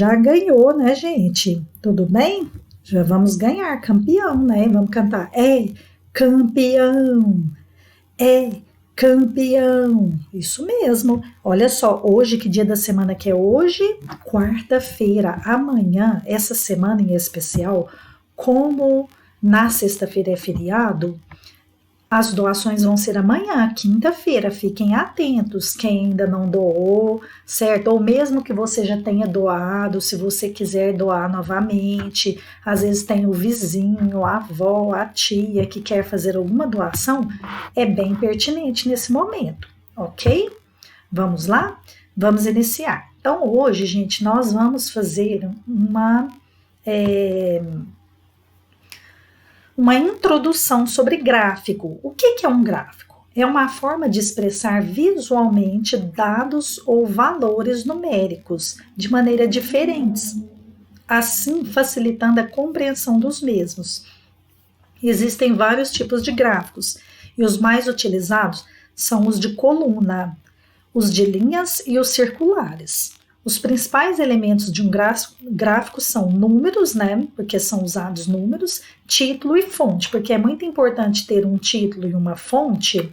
já ganhou, né, gente? Tudo bem? Já vamos ganhar, campeão, né? Vamos cantar. Campeão, é campeão. Isso mesmo. Olha só, hoje, que dia da semana que é hoje? Quarta-feira. Amanhã, essa semana em especial, como na sexta-feira é feriado, as doações vão ser amanhã, quinta-feira. Fiquem atentos, quem ainda não doou, certo? Ou mesmo que você já tenha doado, se você quiser doar novamente, às vezes tem o vizinho, a avó, a tia que quer fazer alguma doação, é bem pertinente nesse momento, ok? Vamos lá? Vamos iniciar. Então, hoje, gente, nós vamos fazer uma introdução sobre gráfico. O que é um gráfico? É uma forma de expressar visualmente dados ou valores numéricos de maneira diferentes, assim facilitando a compreensão dos mesmos. Existem vários tipos de gráficos e os mais utilizados são os de coluna, os de linhas e os circulares. Os principais elementos de um gráfico são números, né? Porque são usados números, título e fonte, porque é muito importante ter um título e uma fonte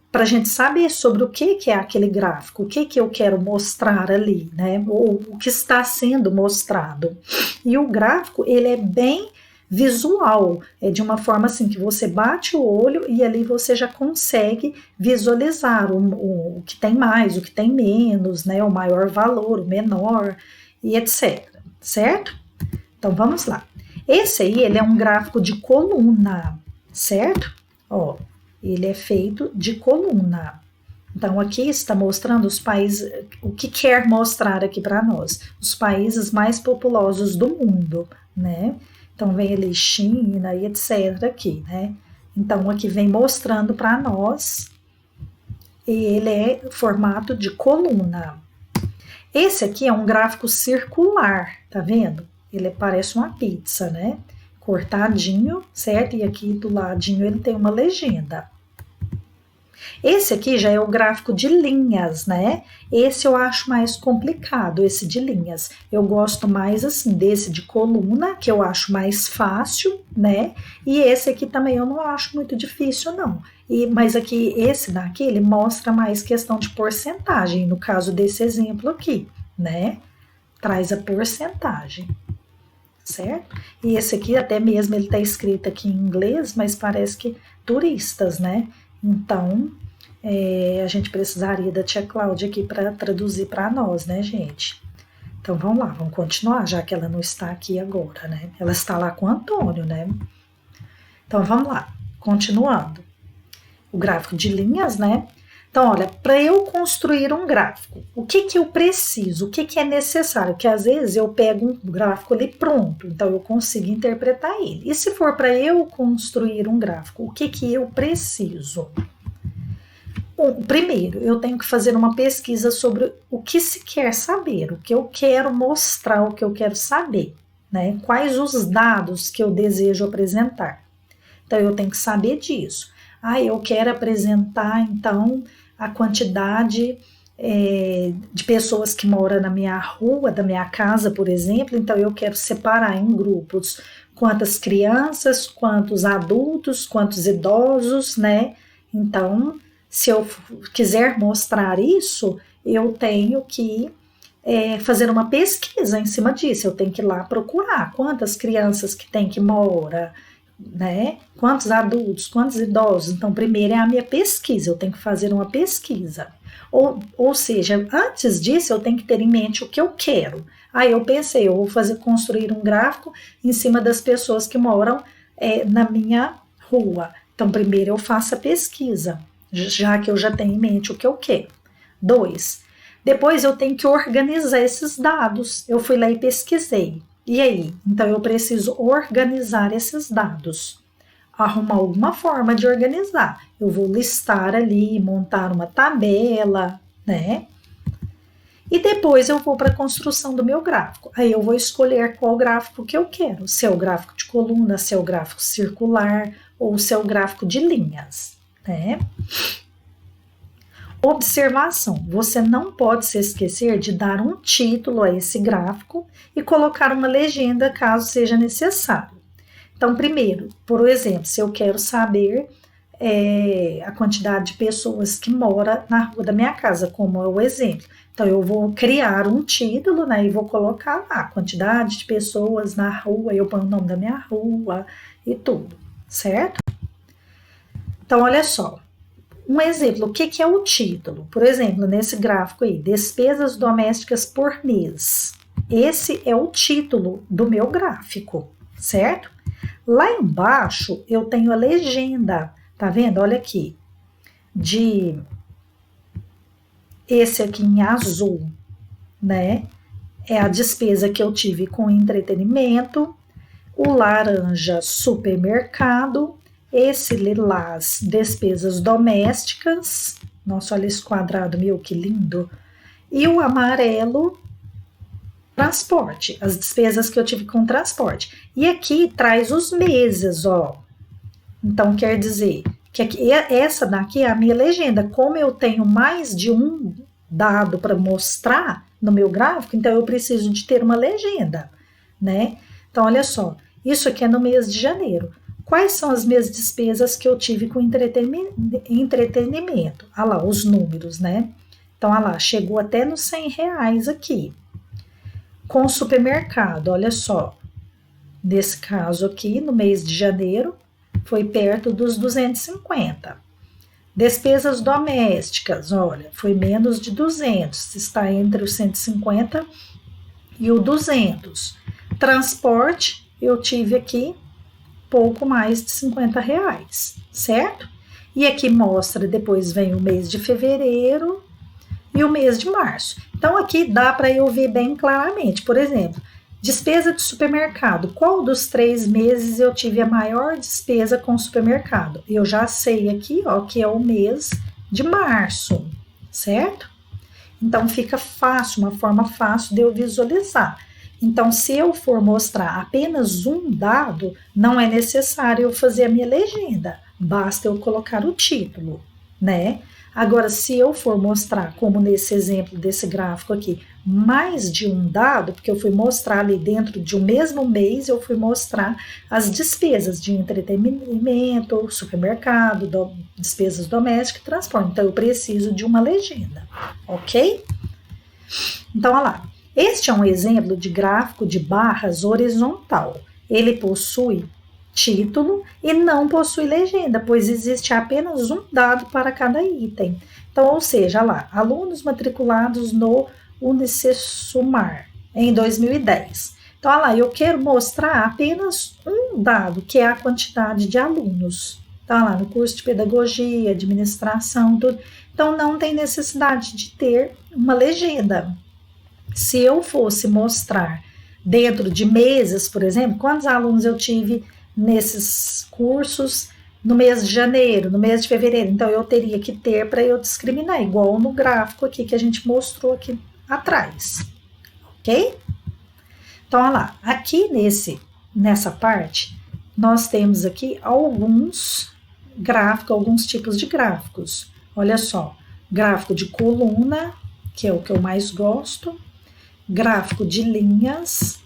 para a gente saber sobre o que é aquele gráfico, o que eu quero mostrar ali, né? Ou o que está sendo mostrado. E o gráfico, ele é bem visual, é de uma forma assim que você bate o olho e ali você já consegue visualizar o que tem mais, o que tem menos, né, o maior valor, o menor e etc, certo? Então vamos lá. Esse aí, ele é um gráfico de coluna, certo? Ó, ele é feito de coluna. Então aqui está mostrando os países, o que quer mostrar aqui para nós, os países mais populosos do mundo, né? Então, vem ali China e etc. aqui, né? Então, aqui vem mostrando para nós, ele é formato de coluna. Esse aqui é um gráfico circular, tá vendo? Ele parece uma pizza, né? Cortadinho, certo? E aqui do ladinho ele tem uma legenda. Esse aqui já é o gráfico de linhas, né? Esse eu acho mais complicado, esse de linhas. Eu gosto mais assim desse de coluna, que eu acho mais fácil, né? E esse aqui também eu não acho muito difícil, não. Mas aqui, esse daqui, ele mostra mais questão de porcentagem, no caso desse exemplo aqui, né? Traz a porcentagem, certo? E esse aqui, até mesmo, ele tá escrito aqui em inglês, mas parece que turistas, né? Então, a gente precisaria da tia Cláudia aqui para traduzir para nós, né, gente? Então, vamos lá, vamos continuar, já que ela não está aqui agora, né? Ela está lá com o Antônio, né? Então, vamos lá, continuando. O gráfico de linhas, né? Então, olha, para eu construir um gráfico, o que eu preciso, o que é necessário? Porque às vezes eu pego um gráfico ali pronto, então eu consigo interpretar ele. E se for para eu construir um gráfico, o que eu preciso? Bom, primeiro, eu tenho que fazer uma pesquisa sobre o que se quer saber, o que eu quero mostrar, o que eu quero saber, né? Quais os dados que eu desejo apresentar. Então, eu tenho que saber disso. Eu quero apresentar, então, a quantidade de pessoas que moram na minha rua, da minha casa, por exemplo. Então, eu quero separar em grupos quantas crianças, quantos adultos, quantos idosos, né? Então, se eu quiser mostrar isso, eu tenho que fazer uma pesquisa em cima disso. Eu tenho que ir lá procurar quantas crianças que tem que mora, né? Quantos adultos, quantos idosos. Então, primeiro é a minha pesquisa, eu tenho que fazer uma pesquisa. Ou seja, antes disso, eu tenho que ter em mente o que eu quero. Aí eu pensei, eu vou construir um gráfico em cima das pessoas que moram na minha rua. Então, primeiro eu faço a pesquisa, já que eu já tenho em mente o que eu quero. 2. Depois eu tenho que organizar esses dados. Eu fui lá e pesquisei. E aí? Então eu preciso organizar esses dados. Arrumar alguma forma de organizar. Eu vou listar ali, montar uma tabela, né? E depois eu vou para a construção do meu gráfico. Aí eu vou escolher qual gráfico que eu quero. Se é o gráfico de coluna, se é o gráfico circular ou se é o gráfico de linhas, né? Observação: você não pode se esquecer de dar um título a esse gráfico e colocar uma legenda caso seja necessário. Então, primeiro, por exemplo, se eu quero saber a quantidade de pessoas que moram na rua da minha casa, como é o exemplo. Então, eu vou criar um título, né, e vou colocar lá a quantidade de pessoas na rua, eu ponho o nome da minha rua e tudo, certo? Então, olha só, um exemplo, o que é o título? Por exemplo, nesse gráfico aí, despesas domésticas por mês. Esse é o título do meu gráfico, certo? Lá embaixo, eu tenho a legenda. Tá vendo? Olha aqui. Esse aqui em azul, né? É a despesa que eu tive com entretenimento. O laranja, supermercado. Esse lilás, despesas domésticas. Nossa, olha esse quadrado meu, que lindo. E o amarelo, transporte. As despesas que eu tive com transporte. E aqui traz os meses, ó. Então, quer dizer que aqui, essa daqui é a minha legenda. Como eu tenho mais de um dado para mostrar no meu gráfico, então eu preciso de ter uma legenda, né? Então, olha só, isso aqui é no mês de janeiro. Quais são as minhas despesas que eu tive com entretenimento? Ah lá, os números, né? Então, ah lá, chegou até nos R$100 aqui. Com supermercado, olha só. Nesse caso aqui, no mês de janeiro, foi perto dos 250. Despesas domésticas, olha, foi menos de 200, está entre os 150 e o 200. Transporte, eu tive aqui pouco mais de R$50, certo? E aqui mostra, depois vem o mês de fevereiro e o mês de março. Então aqui dá para eu ver bem claramente, por exemplo, despesa de supermercado. Qual dos 3 meses eu tive a maior despesa com supermercado? Eu já sei aqui, ó, que é o mês de março, certo? Então fica fácil, uma forma fácil de eu visualizar. Então, se eu for mostrar apenas um dado, não é necessário eu fazer a minha legenda, basta eu colocar o título, né? Agora, se eu for mostrar, como nesse exemplo desse gráfico aqui, mais de um dado, porque eu fui mostrar ali dentro de um mesmo mês, eu fui mostrar as despesas de entretenimento, supermercado, despesas domésticas e transporte. Então, eu preciso de uma legenda, ok? Então, olha lá. Este é um exemplo de gráfico de barras horizontal. Ele possui título e não possui legenda, pois existe apenas um dado para cada item. Então, ou seja, lá, alunos matriculados no Unicesumar em 2010. Então, olha lá, eu quero mostrar apenas um dado, que é a quantidade de alunos. Então, olha lá, no curso de pedagogia, administração, tudo. Então, não tem necessidade de ter uma legenda. Se eu fosse mostrar dentro de meses, por exemplo, quantos alunos eu tive nesses cursos no mês de janeiro, no mês de fevereiro, então eu teria que ter para eu discriminar, igual no gráfico aqui que a gente mostrou aqui atrás, ok? Então, olha lá, aqui nessa parte, nós temos aqui alguns gráficos, alguns tipos de gráficos. Olha só, gráfico de coluna, que é o que eu mais gosto, gráfico de linhas,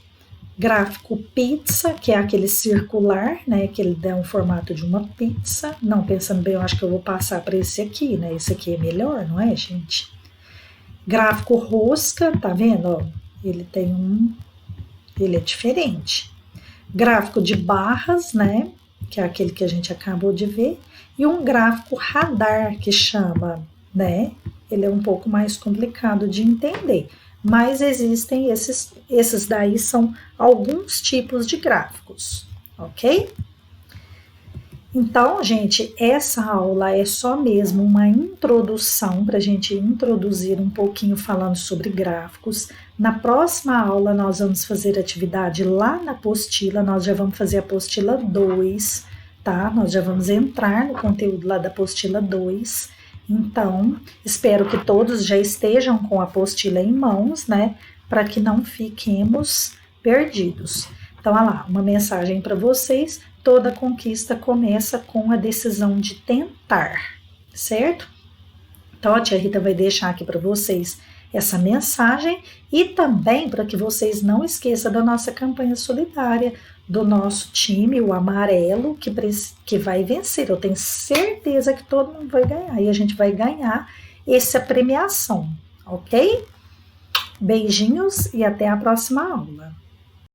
gráfico pizza, que é aquele circular, né, que ele dá um formato de uma pizza. Não, pensando bem, eu acho que eu vou passar para esse aqui, né, esse aqui é melhor, não é, gente? Gráfico rosca, tá vendo, ó, ele é diferente. Gráfico de barras, né, que é aquele que a gente acabou de ver, e um gráfico radar, que chama, né, ele é um pouco mais complicado de entender. Mas existem esses daí são alguns tipos de gráficos, ok? Então, gente, essa aula é só mesmo uma introdução para a gente introduzir um pouquinho falando sobre gráficos. Na próxima aula nós vamos fazer atividade lá na apostila, nós já vamos fazer a apostila 2, tá? Nós já vamos entrar no conteúdo lá da apostila 2. Então, espero que todos já estejam com a apostila em mãos, né? Para que não fiquemos perdidos. Então, olha lá, uma mensagem para vocês. Toda conquista começa com a decisão de tentar, certo? Então, a tia Rita vai deixar aqui para vocês essa mensagem e também para que vocês não esqueçam da nossa campanha solidária, do nosso time, o amarelo, que vai vencer. Eu tenho certeza que todo mundo vai ganhar e a gente vai ganhar essa premiação, ok? Beijinhos e até a próxima aula.